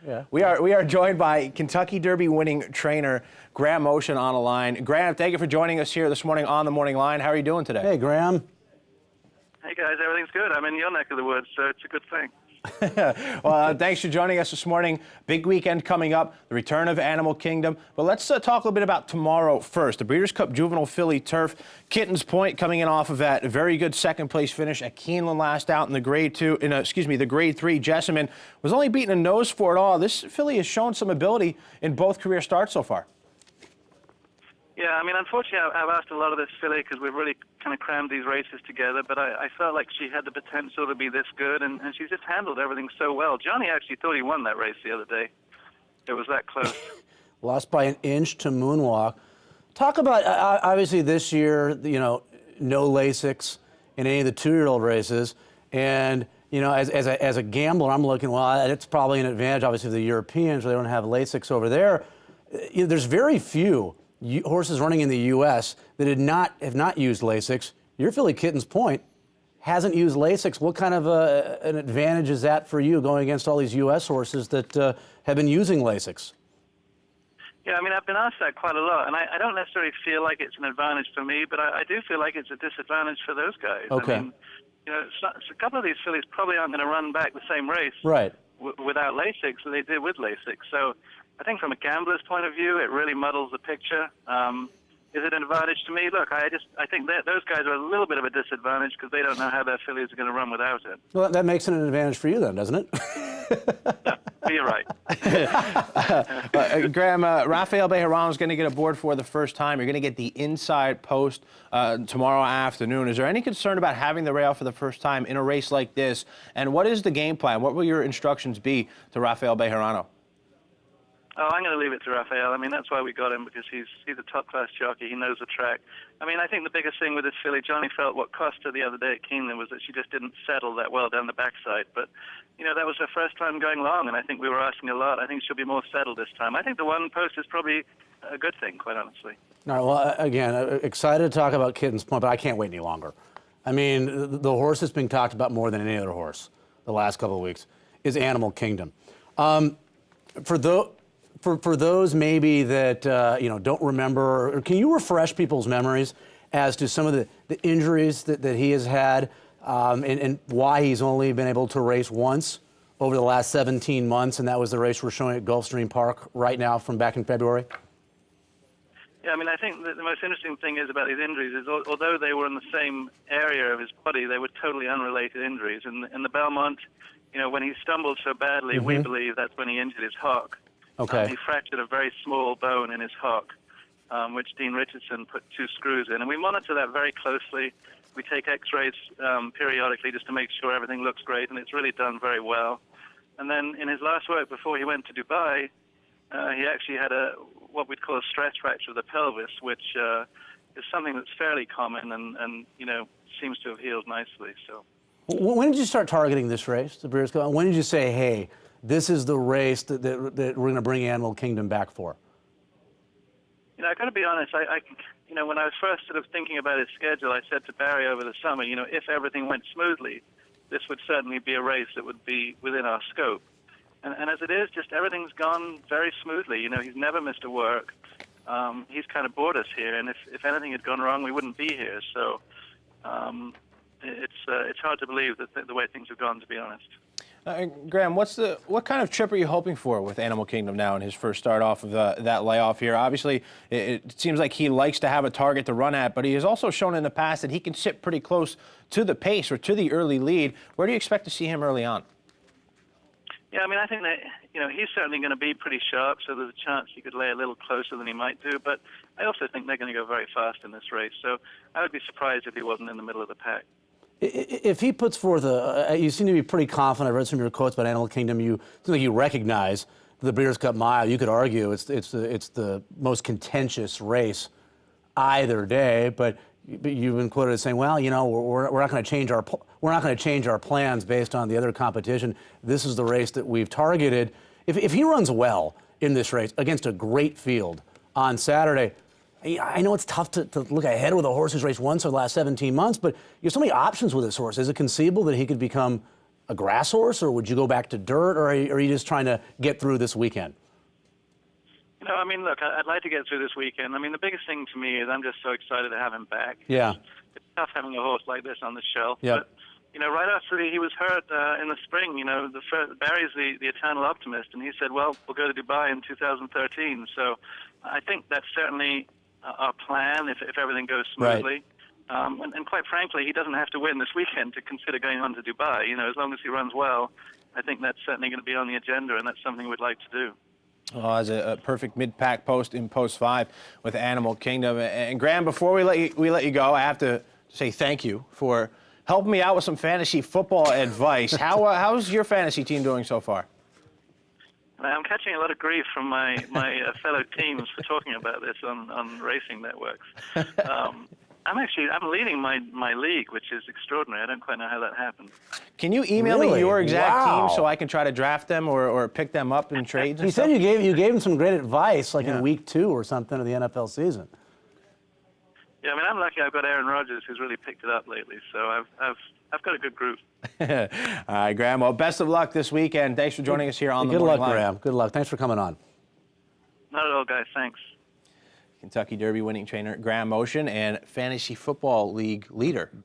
Yeah. We are joined by Kentucky Derby winning trainer Graham Motion on the line. Graham, thank you for joining us here this morning on the Morning Line. How are you doing today? Hey, Graham. Hey guys, everything's good. I'm in your neck of the woods, so it's a good thing. Well, thanks for joining us this morning. Big weekend coming up, the return of Animal Kingdom. But let's talk a little bit about tomorrow first. The Breeders' Cup Juvenile Filly Turf. Kitten's Point coming in off of that very good second place finish at Keeneland last out in the Grade 3. Jessamine was only beaten a nose for it all. This filly has shown some ability in both career starts so far. Yeah, I mean, unfortunately, I've asked a lot of this filly because we've really kind of crammed these races together, but I felt like she had the potential to be this good, and she's just handled everything so well. Johnny actually thought he won that race the other day. It was that close. Lost by an inch to Moonwalk. Talk about, obviously this year, no Lasix in any of the two-year-old races, and as a gambler, I'm looking, well, it's probably an advantage, obviously, of the Europeans, where they don't have Lasix over there. There's very few horses running in the U.S. that have not used Lasix. Your filly Kitten's Point hasn't used Lasix. What kind of an advantage is that for you going against all these U.S. horses that have been using Lasix? Yeah, I mean, I've been asked that quite a lot, and I don't necessarily feel like it's an advantage for me, but I do feel like it's a disadvantage for those guys. Okay. I mean, a couple of these fillies probably aren't going to run back the same race right. Without Lasix that they did with Lasix. So I think from a gambler's point of view, it really muddles the picture. Is it an advantage to me? Look, I think that those guys are a little bit of a disadvantage because they don't know how their fillies are going to run without it. Well, that makes it an advantage for you then, doesn't it? No, you're right. Graham, Rafael Bejarano is going to get aboard for the first time. You're going to get the inside post tomorrow afternoon. Is there any concern about having the rail for the first time in a race like this? And what is the game plan? What will your instructions be to Rafael Bejarano? Oh, I'm going to leave it to Rafael. I mean, that's why we got him, because he's a top-class jockey. He knows the track. I mean, I think the biggest thing with this filly, Johnny felt what cost her the other day at Keeneland was that she just didn't settle that well down the backside. But, that was her first time going long, and I think we were asking a lot. I think she'll be more settled this time. I think the one post is probably a good thing, quite honestly. All right, well, again, excited to talk about Kitten's Point, but I can't wait any longer. I mean, the horse that's being talked about more than any other horse the last couple of weeks is Animal Kingdom. For those maybe that don't remember, or can you refresh people's memories as to some of the injuries that he has had and why he's only been able to race once over the last 17 months, and that was the race we're showing at Gulfstream Park right now from back in February? Yeah, I mean, I think that the most interesting thing is about these injuries is although they were in the same area of his body, they were totally unrelated injuries. In the Belmont, when he stumbled so badly, we believe that's when he injured his hock. Okay. He fractured a very small bone in his hock, which Dean Richardson put 2 screws in. And we monitor that very closely. We take x-rays periodically just to make sure everything looks great, and it's really done very well. And then in his last work before he went to Dubai, he actually had what we'd call a stress fracture of the pelvis, which is something that's fairly common and seems to have healed nicely. So, when did you start targeting this race, the Breeders' Cup? When did you say, hey, this is the race that we're going to bring Animal Kingdom back for? I got to be honest. When I was first sort of thinking about his schedule, I said to Barry over the summer, if everything went smoothly, this would certainly be a race that would be within our scope. And as it is, just everything's gone very smoothly. He's never missed a work. He's kind of bored us here, and if anything had gone wrong, we wouldn't be here. So it's hard to believe that the way things have gone, to be honest. Graham, what kind of trip are you hoping for with Animal Kingdom now in his first start off of that layoff here? Obviously, it seems like he likes to have a target to run at, but he has also shown in the past that he can sit pretty close to the pace or to the early lead. Where do you expect to see him early on? Yeah, I mean, I think that, he's certainly going to be pretty sharp, so there's a chance he could lay a little closer than he might do, but I also think they're going to go very fast in this race, so I would be surprised if he wasn't in the middle of the pack. If he puts forth you seem to be pretty confident. I've read some of your quotes about Animal Kingdom. You seem like you recognize the Breeders' Cup Mile. You could argue it's the most contentious race either day, but you've been quoted as saying, well, we're not going to change our plans based on the other competition. This is the race that we've targeted. If he runs well in this race against a great field on Saturday, I know it's tough to look ahead with a horse who's raced once over the last 17 months, but you have so many options with this horse. Is it conceivable that he could become a grass horse, or would you go back to dirt, or are you just trying to get through this weekend? I mean, look, I'd like to get through this weekend. I mean, the biggest thing to me is I'm just so excited to have him back. Yeah. It's tough having a horse like this on the shelf. Yep. But, right after he was hurt in the spring, Barry's the eternal optimist, and he said, well, we'll go to Dubai in 2013. So I think that's certainly our plan if everything goes smoothly. Right. And quite frankly, he doesn't have to win this weekend to consider going on to Dubai. As long as he runs well, I think that's certainly going to be on the agenda, and that's something we'd like to do. Oh, as a perfect mid-pack post in Post 5 with Animal Kingdom. And Graham, before we let you go, I have to say thank you for helping me out with some fantasy football advice. How's your fantasy team doing so far? I'm catching a lot of grief from my fellow teams for talking about this on racing networks. I'm leading my league, which is extraordinary. I don't quite know how that happened. Can you email me Really? your exact Wow. team so I can try to draft them or pick them up in trades? You said you gave him some great advice, like in week 2 or something of the NFL season. Yeah, I mean, I'm lucky. I've got Aaron Rodgers, who's really picked it up lately. So I've got a good group. All right, Graham. Well, best of luck this weekend. Thanks for joining us here on the Good Morning luck, Line. Graham. Good luck. Thanks for coming on. Not at all, guys. Thanks. Kentucky Derby winning trainer Graham Motion and Fantasy Football League leader